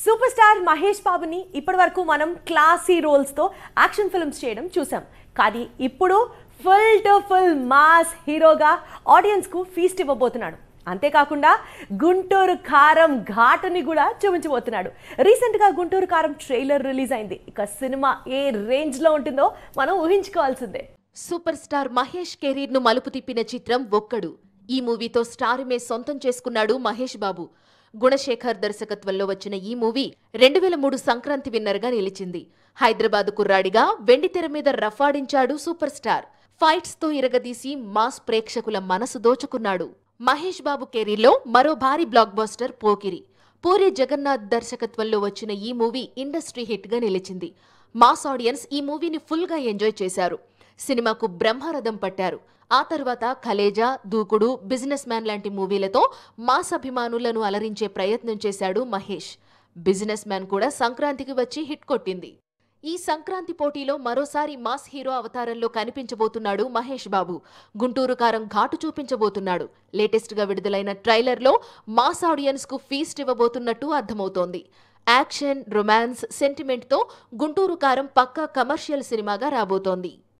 Super star Mahesh బాబుని ఇప్పటివరకు మనం క్లాసీ రోల్స్తో యాక్షన్ ఫిల్మ్స్ చేయడం చూసాం. కానీ ఇప్పుడు ఫుల్ టు ఫుల్ మాస్ హీరోగా ఆడియన్స్కు ఫీస్ట్ ఇవ్వబోతున్నాడు. అంతేకాకుండా గుంటూరు కారం ఘాటుని కూడా చూపించబోతున్నాడు. రీసెంట్గా గుంటూరు కారం ట్రైలర్ రిలీజ్ అయింది. ఇక సినిమా ఏ రేంజ్లో ఉంటుందో మనం ఊహించుకోవాల్సిందే. సూపర్ స్టార్ మహేష్ కెరీర్ ను మలుపు తిప్పిన చిత్రం ఒక్కడు. ఈ మూవీతో స్టార్ మే సొంతం చేసుకున్నాడు మహేష్ బాబు. గుణశేఖర్ దర్శకత్వంలో వచ్చిన ఈ మూవీ 2003 సంక్రాంతి విన్నర్గా నిలిచింది. హైదరాబాద్ కుర్రాడిగా వెండితెర మీద రఫాడించాడు సూపర్ స్టార్. ఫైట్స్ తో ఇరగదీసి మాస్ ప్రేక్షకుల మనసు దోచుకున్నాడు. మహేష్ బాబు కెరీర్లో మరో భారీ బ్లాక్ బస్టర్ పోకిరి. పూరి జగన్నాథ్ దర్శకత్వంలో వచ్చిన ఈ మూవీ ఇండస్ట్రీ హిట్ గా నిలిచింది. మాస్ ఆడియన్స్ ఈ మూవీని ఫుల్ గా ఎంజాయ్ చేశారు. సినిమాకు బ్రహ్మరథం పట్టారు. ఆ తర్వాత కలేజా, దూకుడు, బిజినెస్ మ్యాన్ లాంటి మూవీలతో మాస్ అభిమానులను అలరించే ప్రయత్నం చేశాడు మహేష్. బిజినెస్ మ్యాన్ కూడా సంక్రాంతికి వచ్చి హిట్ కొట్టింది. ఈ సంక్రాంతి పోటీలో మరోసారి మాస్ హీరో అవతారంలో కనిపించబోతున్నాడు మహేష్ బాబు. గుంటూరు కారం ఘాటు చూపించబోతున్నాడు. లేటెస్ట్ గా విడుదలైన ట్రైలర్లో మాస్ ఆడియన్స్ కు ఫీస్ట్ ఇవ్వబోతున్నట్టు అర్థమవుతోంది. యాక్షన్, రొమాన్స్, సెంటిమెంట్ తో గుంటూరు కారం పక్కా కమర్షియల్ సినిమాగా రాబోతోంది.